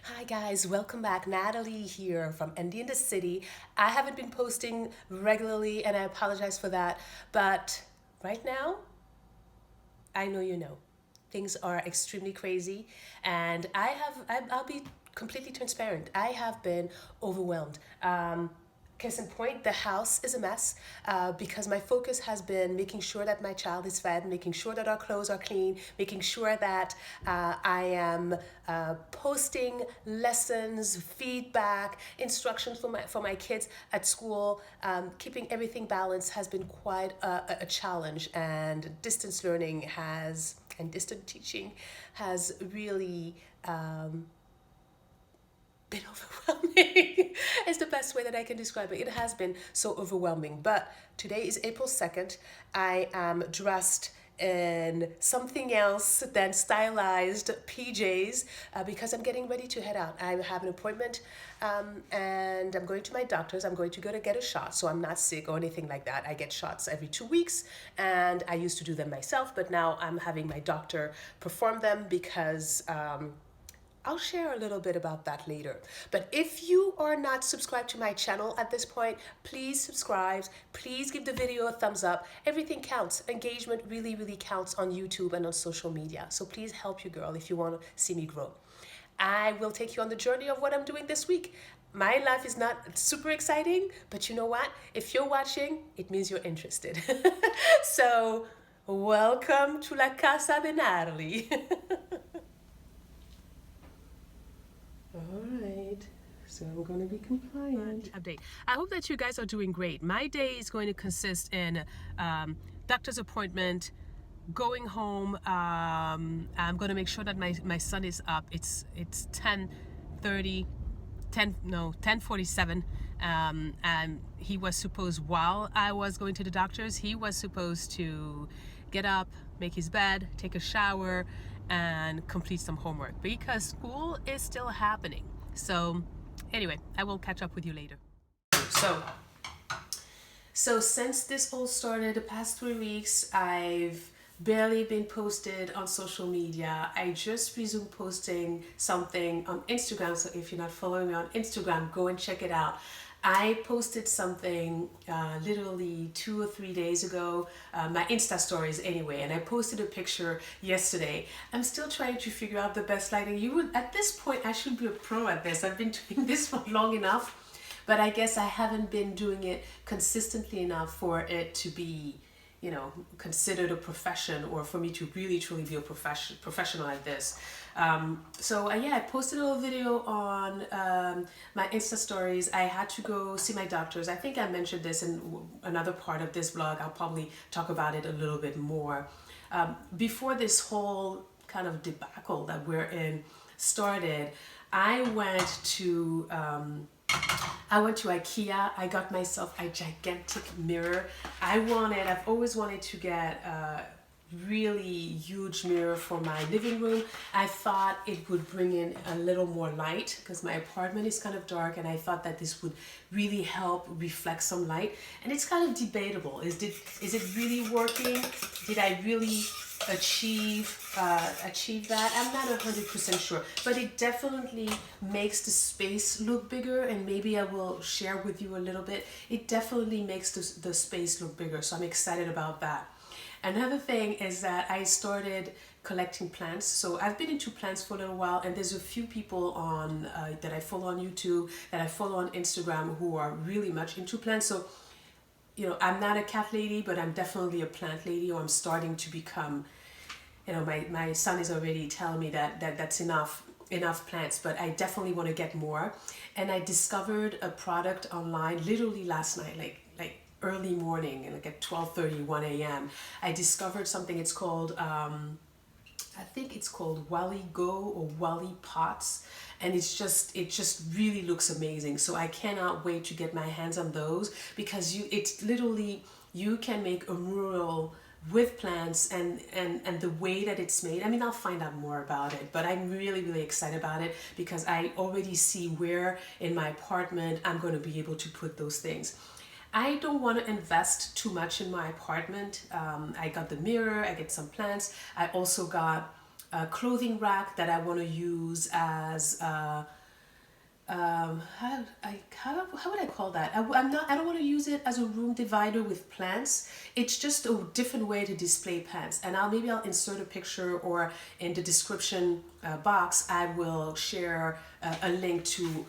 Hi guys, welcome back. Natalie here from NDinthecity. I haven't been posting regularly and I apologize for that, but right now, I know you know. Things are extremely crazy and I'll be completely transparent. I have been overwhelmed. Case in point, the house is a mess because my focus has been making sure that my child is fed, making sure that our clothes are clean, making sure that I am posting lessons, feedback, instructions for my kids at school. Keeping everything balanced has been quite a challenge, and distance learning has and distant teaching has really been overwhelming. It's the best way that I can describe it. It has been so overwhelming. But today is April 2nd. I am dressed in something else than stylized PJs because I'm getting ready to head out. I have an appointment and I'm going to my doctor's. I'm going to go to get a shot. So I'm not sick or anything like that. I get shots every 2 weeks and I used to do them myself, but now I'm having my doctor perform them because I'll share a little bit about that later. But if you are not subscribed to my channel at this point, please subscribe. Please give the video a thumbs up. Everything counts. Engagement really, really counts on YouTube and on social media. So please help your girl if you want to see me grow. I will take you on the journey of what I'm doing this week. My life is not super exciting, but you know what? If you're watching, it means you're interested. So, welcome to La Casa de Natalie. All right, so I'm going to be compliant. Update. I hope that you guys are doing great. My day is going to consist in doctor's appointment, going home. I'm going to make sure that my son is up. It's 10:30, 10:47. And he was supposed, while I was going to the doctor's, he was supposed to get up, make his bed, take a shower, and complete some homework because school is still happening. So anyway, I will catch up with you later. So since this all started the past 3 weeks, I've barely been posted on social media. I just resumed posting something on Instagram. So if you're not following me on Instagram, go and check it out. I posted something literally 2 or 3 days ago, my Insta stories anyway, and I posted a picture yesterday. I'm still trying to figure out the best lighting. At this point, I should be a pro at this. I've been doing this for long enough, but I guess I haven't been doing it consistently enough for it to be, considered a profession, or for me to really truly be a professional at this. I posted a little video on my Insta stories. I had to go see my doctors. I think I mentioned this in another part of this vlog. I'll probably talk about it a little bit more. Before this whole kind of debacle that we're in started, I went to IKEA. I got myself a gigantic mirror. I've always wanted to get a really huge mirror for my living room. I thought it would bring in a little more light because my apartment is kind of dark, and I thought that this would really help reflect some light. And it's kind of debatable. Is it really working? Did I really achieve that? I'm not 100% sure, but it definitely makes the space look bigger, and maybe I will share with you a little bit. It definitely makes the space look bigger, so I'm excited about that. Another thing is that I started collecting plants. So I've been into plants for a little while, and there's a few people on that I follow on YouTube, that I follow on Instagram, who are really much into plants. So I'm not a cat lady, but I'm definitely a plant lady, or I'm starting to become, my son is already telling me that's enough plants, but I definitely want to get more. And I discovered a product online literally last night, like early morning, like at 12:30, 1 a.m. I discovered something. It's called, I think it's called Wally Go or Wally Pots, and it just really looks amazing. So I cannot wait to get my hands on those, because you can make a mural with plants, and the way that it's made. I mean, I'll find out more about it, but I'm really, really excited about it because I already see where in my apartment I'm going to be able to put those things. I don't want to invest too much in my apartment. I got the mirror, I get some plants. I also got clothing rack that I want to use as how would I call that? I don't want to use it as a room divider with plants. It's just a different way to display plants. And maybe I'll insert a picture, or in the description box I will share a link to,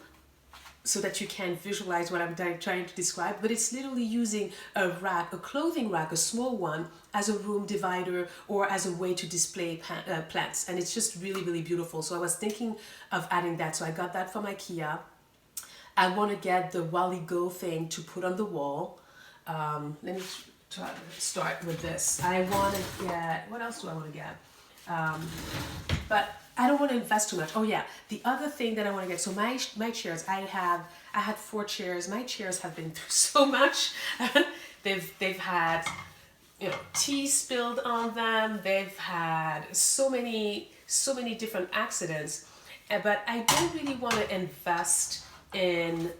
so that you can visualize what I'm trying to describe. But it's literally using a rack, a clothing rack, a small one, as a room divider or as a way to display plants. And it's just really, really beautiful. So I was thinking of adding that. So I got that from IKEA. I want to get the Wally Go thing to put on the wall. Let me try to start with this. I want to get, what else do I want to get? But I don't want to invest too much. Oh yeah, the other thing that I want to get, so my chairs, I had 4 chairs. My chairs have been through so much. they've had, tea spilled on them. They've had so many different accidents. But I don't really want to invest in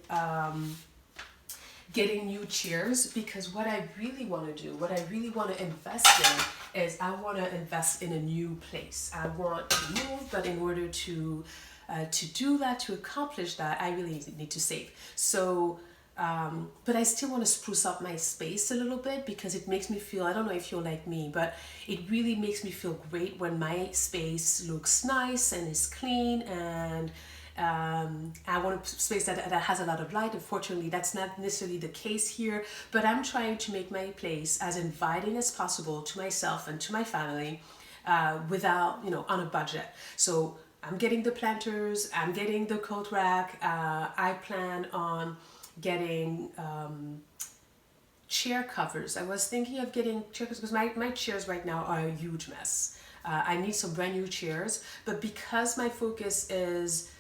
getting new chairs, because what I really want to do, what I really want to invest in, is I want to invest in a new place. I want to move, but in order to do that, to accomplish that, I really need to save. So, but I still want to spruce up my space a little bit, because it makes me feel, I don't know if you're like me, but it really makes me feel great when my space looks nice and is clean, and I want a space that has a lot of light. Unfortunately, that's not necessarily the case here, but I'm trying to make my place as inviting as possible to myself and to my family, without, on a budget. So I'm getting the planters, I'm getting the coat rack. I plan on getting chair covers. I was thinking of getting chair covers, because my chairs right now are a huge mess. I need some brand new chairs, but because my focus is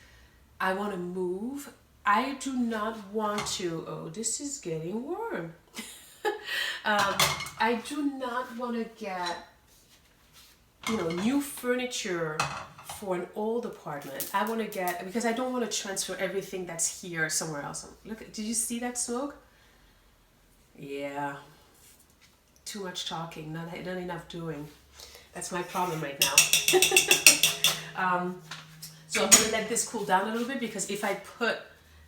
I want to move, I do not want to, oh, this is getting warm. I do not want to get, new furniture for an old apartment. I want to get, because I don't want to transfer everything that's here somewhere else. Look, did you see that smoke? Yeah. Too much talking, not enough doing. That's my problem right now. So I'm going to let this cool down a little bit, because if I put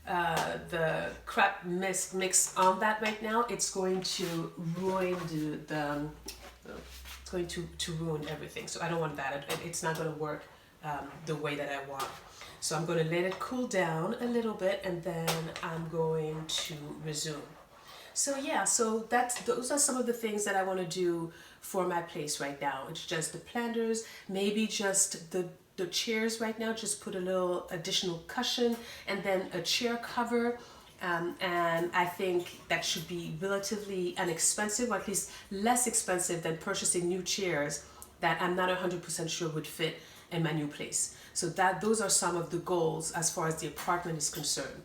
the crap mix on that right now, it's going to ruin it's going to ruin everything. So I don't want that. It's not going to work the way that I want. So I'm going to let it cool down a little bit, and then I'm going to resume. So yeah, so those are some of the things that I want to do for my place right now. It's just the planters, maybe just the chairs right now, just put a little additional cushion, and then a chair cover. And I think that should be relatively inexpensive, or at least less expensive than purchasing new chairs that I'm not 100% sure would fit in my new place. So those are some of the goals as far as the apartment is concerned.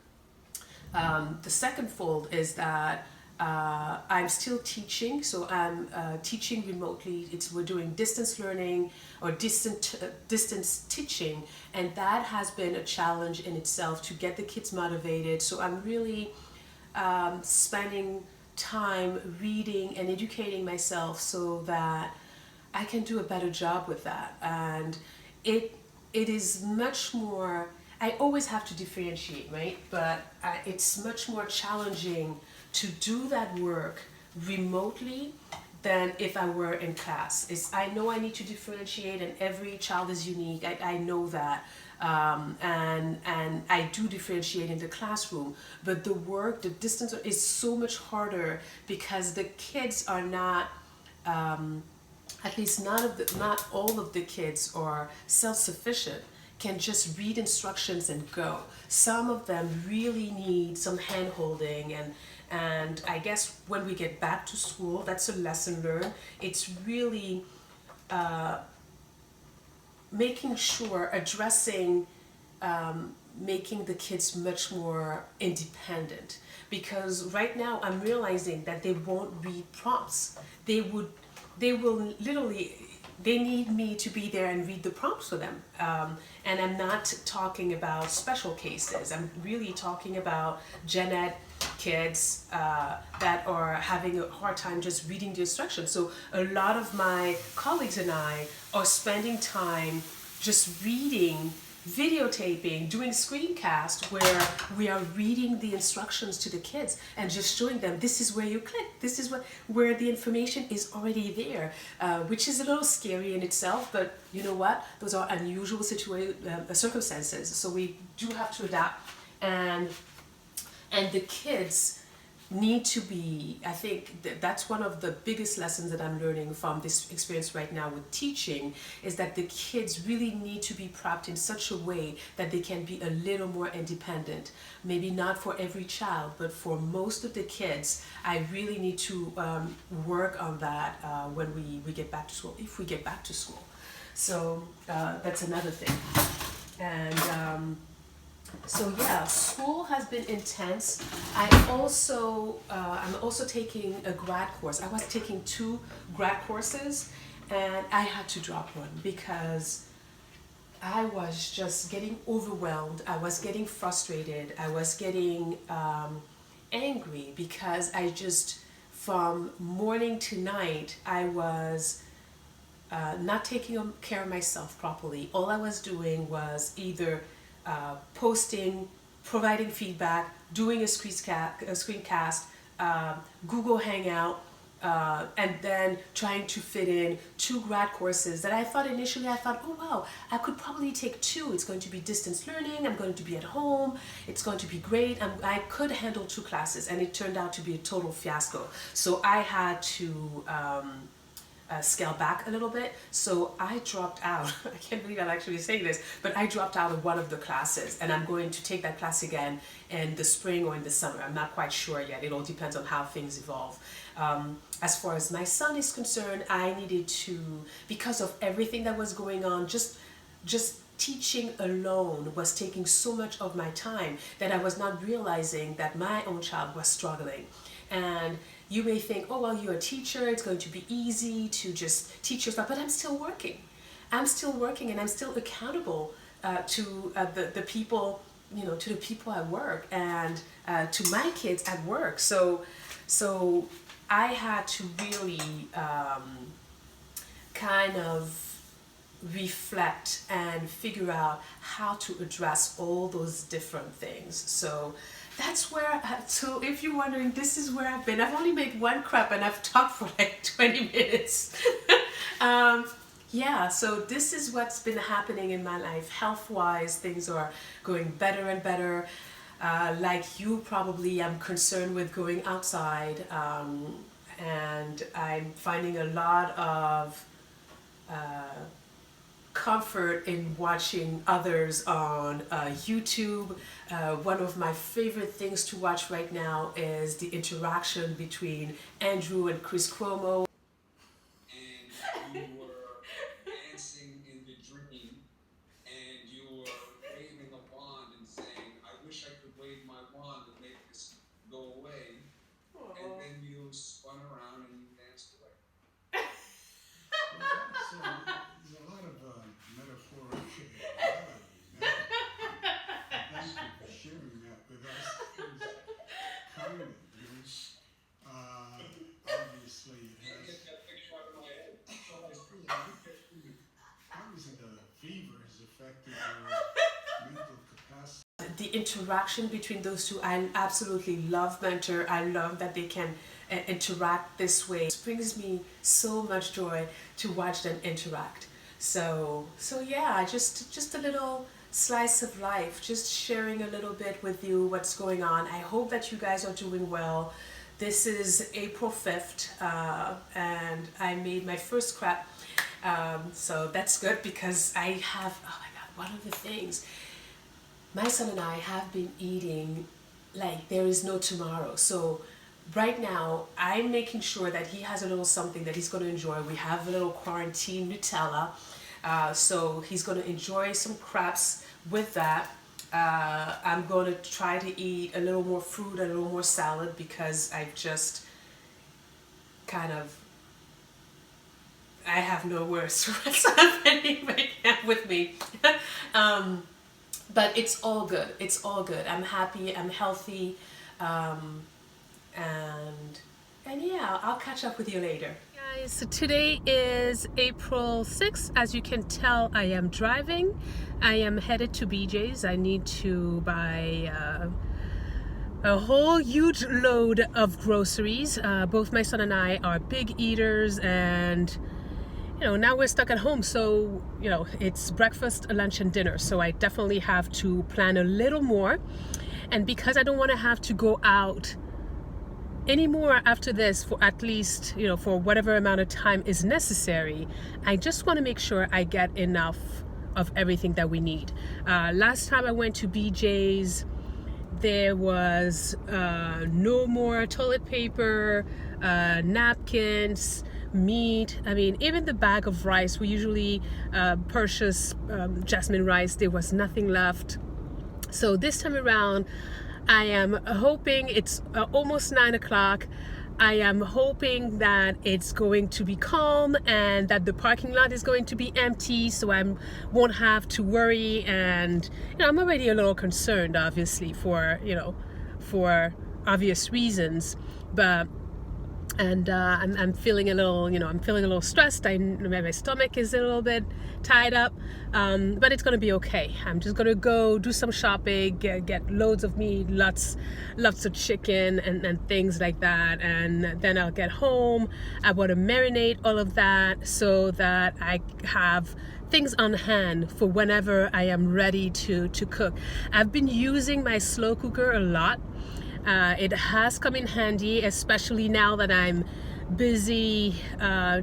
The second fold is that I'm still teaching, so I'm teaching remotely. We're doing distance learning or distance teaching, and that has been a challenge in itself to get the kids motivated. So I'm really spending time reading and educating myself so that I can do a better job with that. And it is much more, I always have to differentiate, right? But it's much more challenging to do that work remotely than if I were in class. I know I need to differentiate, and every child is unique. I know that. And I do differentiate in the classroom, but the work, the distance is so much harder, because the kids are not, at least not all of the kids are self-sufficient, can just read instructions and go. Some of them really need some hand holding, and I guess when we get back to school, that's a lesson learned. It's really making sure, addressing, making the kids much more independent. Because right now I'm realizing that they won't read prompts. They will literally, they need me to be there and read the prompts for them. And I'm not talking about special cases. I'm really talking about gen ed kids that are having a hard time just reading the instructions. So a lot of my colleagues and I are spending time just reading, videotaping, doing screencast where we are reading the instructions to the kids and just showing them this is where you click, this is where the information is already there, which is a little scary in itself, but you know what? Those are unusual circumstances, so we do have to adapt, and the kids need to be, I think that's one of the biggest lessons that I'm learning from this experience right now with teaching, is that the kids really need to be prepped in such a way that they can be a little more independent. Maybe not for every child, but for most of the kids, I really need to work on that when we get back to school, if we get back to school. So that's another thing. And so yeah, school has been intense. I'm also taking a grad course. I was taking 2 grad courses, and I had to drop one because I was just getting overwhelmed. I was getting frustrated. I was getting angry because I just, from morning to night, I was not taking care of myself properly. All I was doing was either posting, providing feedback, doing a screencast, Google Hangout, and then trying to fit in 2 grad courses that I thought initially, oh wow, I could probably take 2. It's going to be distance learning, I'm going to be at home, it's going to be great, I could handle 2 classes, and it turned out to be a total fiasco. So I had to scale back a little bit. So I dropped out. I can't believe I'm actually saying this, but I dropped out of one of the classes, and I'm going to take that class again in the spring or in the summer. I'm not quite sure yet. It all depends on how things evolve. As far as my son is concerned, I needed to, because of everything that was going on, just teaching alone was taking so much of my time that I was not realizing that my own child was struggling. And you may think, oh, well, you're a teacher, it's going to be easy to just teach yourself, but I'm still working. I'm still working, and I'm still accountable to the people, to the people at work, and to my kids at work. So I had to really kind of reflect and figure out how to address all those different things. So that's where, so if you're wondering, this is where I've been. I've only made 1 crap, and I've talked for like 20 minutes. Yeah, so this is what's been happening in my life. Health-wise, things are going better and better. Like you probably, I'm concerned with going outside, and I'm finding a lot of comfort in watching others on YouTube. One of my favorite things to watch right now is the interaction between Andrew and Chris Cuomo. And you were dancing in the dream, and you were waving a wand and saying, I wish I could wave my wand and make this go away. Aww. And then you spun around and you danced away. Well, there's a lot of metaphoric reality in that. Thank you for sharing that with us. It was kind of you. Obviously, it has. Get that picture out of my head. Obviously, the fever has affected your mental capacity. The interaction between those two, I absolutely love Mentor. I love that they can interact this way. It brings me so much joy to watch them interact. So yeah, just a little slice of life, just sharing a little bit with you what's going on. I hope that you guys are doing well. This is April 5th, and I made my first crap. So that's good, because I have, oh my God, one of the things, my son and I have been eating like there is no tomorrow. So right now, I'm making sure that he has a little something that he's going to enjoy. We have a little quarantine Nutella. So he's going to enjoy some crepes with that. I'm going to try to eat a little more fruit, a little more salad, because I just kind of, I have no words for what's happening right now with me. But it's all good. It's all good. I'm happy. I'm healthy. And And yeah, I'll catch up with you later. Guys, so today is April 6th. As you can tell, I am driving. I am headed to BJ's. I need to buy a whole huge load of groceries. Both my son and I are big eaters, and now we're stuck at home, so it's breakfast, lunch, and dinner, so I definitely have to plan a little more. And because I don't want to have to go out anymore after this for at least for whatever amount of time is necessary, I just want to make sure I get enough of everything that we need. Last time I went to BJ's, there was no more toilet paper, napkins, meat. I mean, even the bag of rice, we usually purchase jasmine rice, there was nothing left. So this time around, I am hoping, it's almost 9 o'clock. I am hoping that it's going to be calm and that the parking lot is going to be empty, so I won't have to worry. And I'm already a little concerned, obviously, for obvious reasons, but I'm feeling a little stressed. My stomach is a little bit tied up, but it's gonna be okay. I'm just gonna go do some shopping, get loads of meat, lots of chicken and things like that, and then I'll get home. I want to marinate all of that so that I have things on hand for whenever I am ready to cook. I've been using my slow cooker a lot. It has come in handy, especially now that I'm busy,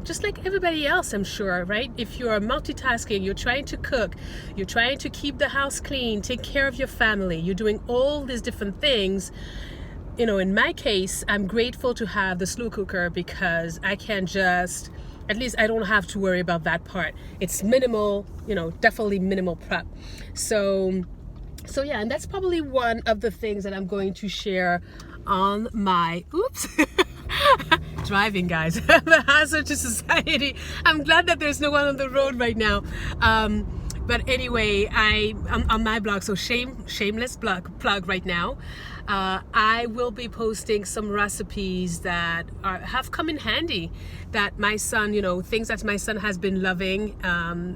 just like everybody else, I'm sure, right? If you're multitasking, you're trying to cook, you're trying to keep the house clean, take care of your family, you're doing all these different things. In my case, I'm grateful to have the slow cooker because I can just, at least I don't have to worry about that part. It's minimal, definitely minimal prep. So yeah, and that's probably one of the things that I'm going to share on my, driving, guys, the hazard to society. I'm glad that there's no one on the road right now. But anyway, I'm on my blog, so shameless plug right now. I will be posting some recipes that have come in handy, that my son, things that my son has been loving.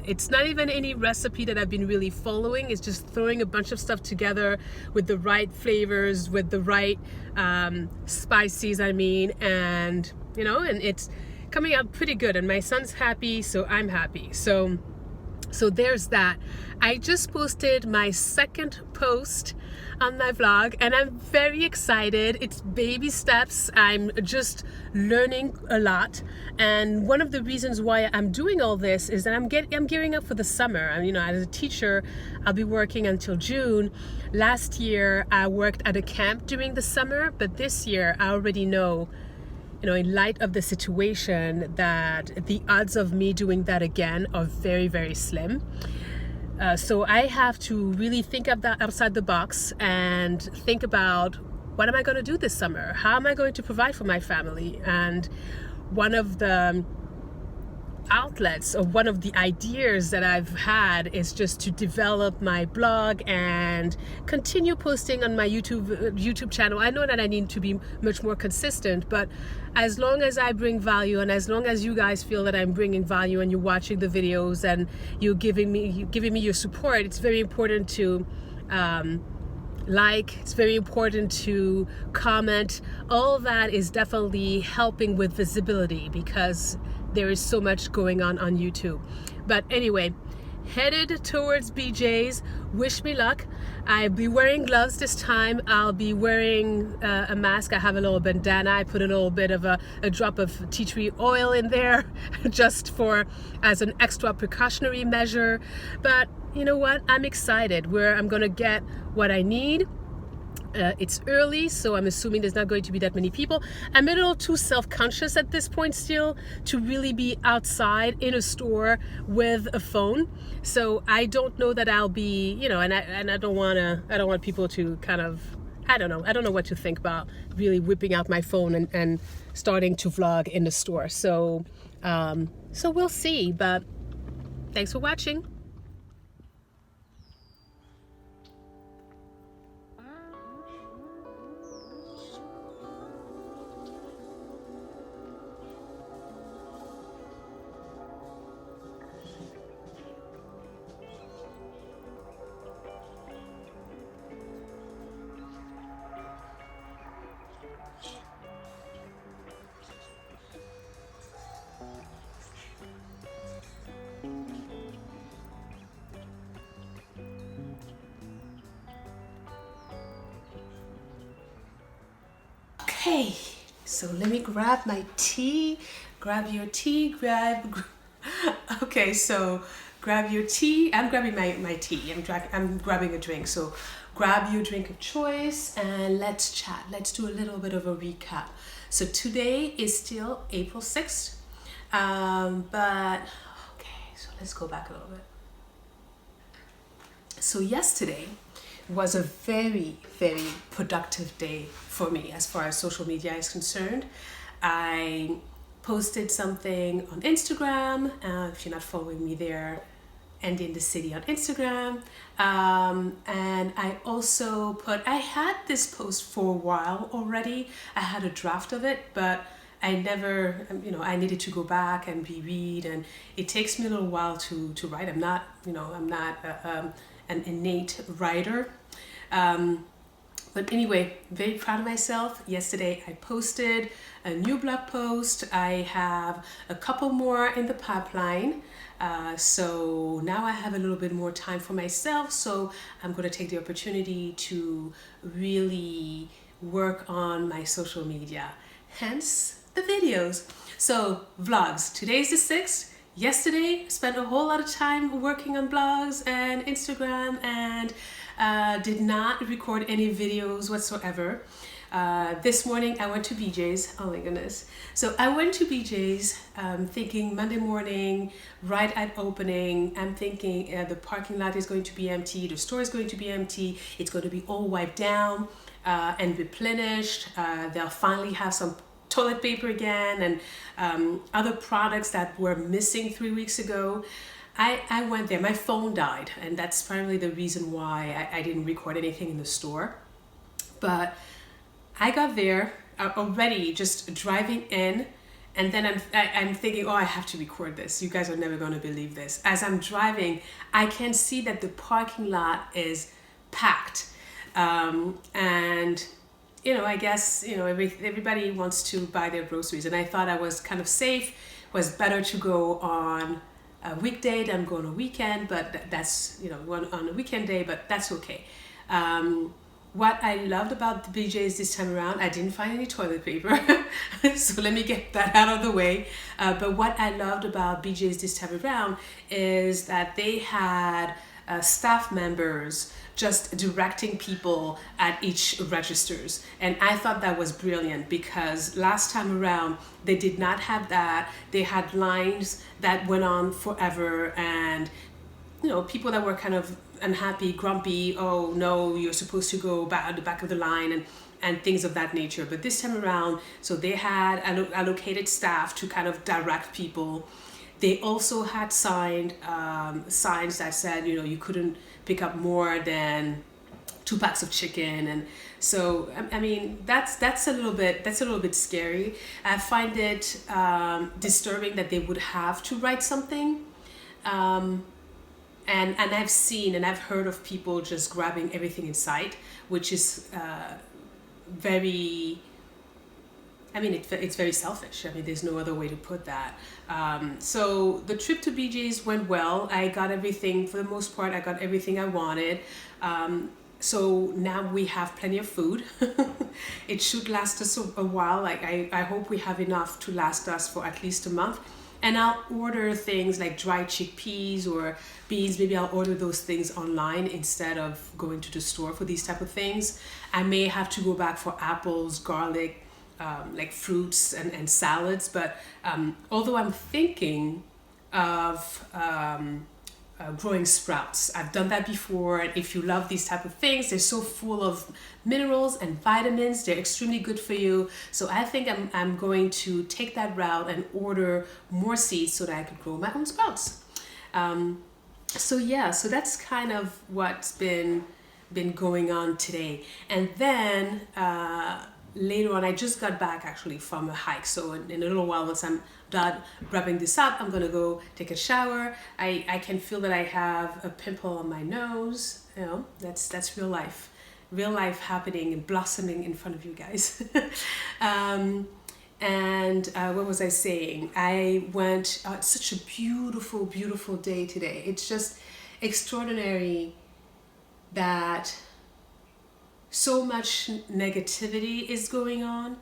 It's not even any recipe that I've been really following. It's just throwing a bunch of stuff together with the right flavors, with the right spices, and and it's coming out pretty good, and my son's happy, so I'm happy. So there's that. I just posted my second post on my vlog, and I'm very excited. It's baby steps. I'm just learning a lot, and one of the reasons why I'm doing all this is that I'm gearing up for the summer. As a teacher, I'll be working until June. Last year, I worked at a camp during the summer, but this year, I already know, in light of the situation, that the odds of me doing that again are very, very slim. So I have to really think of that outside the box and think about, what am I going to do this summer? How am I going to provide for my family? And one of the outlets, or one of the ideas that I've had, is just to develop my blog and continue posting on my YouTube channel. I know that I need to be much more consistent, but as long as I bring value, and as long as you guys feel that I'm bringing value, and you're watching the videos and you're giving me your support, it's very important to it's very important to comment. All that is definitely helping with visibility, because there is so much going on YouTube. But anyway, headed towards BJ's. Wish me luck. I'll be wearing gloves this time. I'll be wearing a mask. I have a little bandana. I put a little bit of a drop of tea tree oil in there just as an extra precautionary measure. But you know what? I'm excited. I'm gonna get what I need. It's early, so I'm assuming there's not going to be that many people. I'm a little too self-conscious at this point still to really be outside in a store with a phone. So I don't know that I'll be, and I don't want people to kind of, I don't know what to think about really whipping out my phone and starting to vlog in the store. So we'll see, but thanks for watching. Okay, so let me grab my tea. Grab your tea, okay, so grab your tea. I'm grabbing my tea. I'm grabbing a drink. So grab your drink of choice and let's chat. Let's do a little bit of a recap. So today is still April 6th. But okay, so let's go back a little bit. So yesterday was a very, very productive day for me as far as social media is concerned. I posted something on Instagram. If you're not following me there, NDinthecity on Instagram. And I also I had this post for a while already. I had a draft of it, but I never, I needed to go back and reread, and it takes me a little while to write. I'm not an innate writer. But anyway, very proud of myself. Yesterday I posted a new blog post. I have a couple more in the pipeline. So now I have a little bit more time for myself. So I'm going to take the opportunity to really work on my social media. Hence the videos. So vlogs. Today's the 6th. Yesterday, spent a whole lot of time working on blogs and Instagram and did not record any videos whatsoever. This morning I went to BJ's. Oh my goodness. So I went to BJ's thinking Monday morning, right at opening, I'm thinking the parking lot is going to be empty, the store is going to be empty, it's going to be all wiped down and replenished. They'll finally have some toilet paper again and other products that were missing 3 weeks ago. I went there, my phone died, and that's probably the reason why I didn't record anything in the store. But I got there already just driving in, and then I'm thinking, oh, I have to record this. You guys are never going to believe this. As I'm driving, I can see that the parking lot is packed. And I guess, everybody wants to buy their groceries, and I thought I was kind of safe, was better to go on a weekday than go on a weekend, but that's, on a weekend day, but that's okay. What I loved about the BJ's this time around, I didn't find any toilet paper, so let me get that out of the way. But what I loved about BJ's this time around is that they had staff members just directing people at each registers, and I thought that was brilliant because last time around they did not have that. They had lines that went on forever, and people that were kind of unhappy, grumpy, oh no, you're supposed to go back at the back of the line, and things of that nature. But this time around, so they had allocated staff to kind of direct people. They also had signs that said, you couldn't pick up more than 2 packs of chicken, and so I mean that's a little bit scary. I find it disturbing that they would have to write something, and I've seen and I've heard of people just grabbing everything in sight, which is very. I mean, it's very selfish. I mean, there's no other way to put that. So the trip to BJ's went well. I got everything, for the most part, I got everything I wanted. So now we have plenty of food. It should last us a while. Like I hope we have enough to last us for at least a month. And I'll order things like dried chickpeas or beans. Maybe I'll order those things online instead of going to the store for these type of things. I may have to go back for apples, garlic, like fruits and salads, but although I'm thinking of growing sprouts. I've done that before, and if you love these type of things, they're so full of minerals and vitamins. They're extremely good for you. So I think I'm going to take that route and order more seeds so that I could grow my own sprouts. So that's kind of what's been going on today. And then later on, I just got back actually from a hike. So in a little while, once I'm done wrapping this up, I'm gonna go take a shower. I can feel that I have a pimple on my nose. That's real life happening and blossoming in front of you guys. What was I saying? I went, it's such a beautiful, beautiful day today. It's just extraordinary that so much negativity is going on,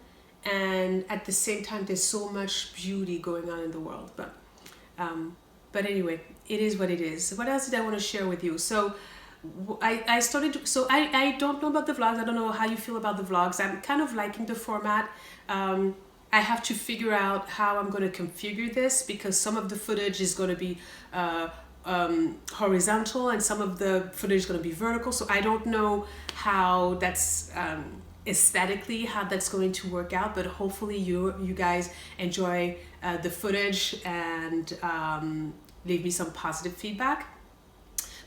and at the same time there's so much beauty going on in the world. But anyway, it is what it is. What else did I want to share with you? So I started, so I don't know about the vlogs. I don't know how you feel about the vlogs. I'm kind of liking the format. I have to figure out how I'm going to configure this, because some of the footage is going to be horizontal and some of the footage is going to be vertical. So I don't know how that's aesthetically how that's going to work out, but hopefully you guys enjoy the footage and leave me some positive feedback.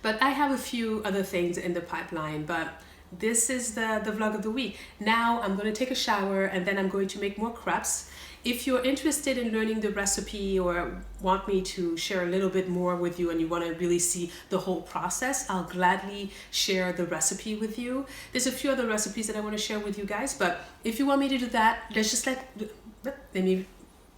But I have a few other things in the pipeline, but this is the vlog of the week. Now I'm going to take a shower and then I'm going to make more crepes. If you're interested in learning the recipe or want me to share a little bit more with you and you want to really see the whole process, I'll gladly share the recipe with you. There's a few other recipes that I want to share with you guys, but if you want me to do that, let's just let me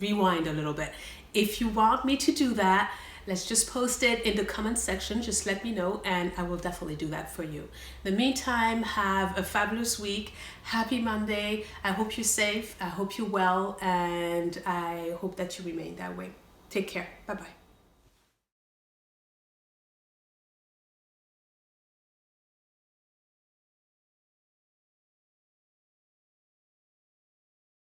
rewind a little bit. If you want me to do that, let's just post it in the comment section. Just let me know and I will definitely do that for you. In the meantime, have a fabulous week. Happy Monday. I hope you're safe. I hope you're well, and I hope that you remain that way. Take care. Bye-bye.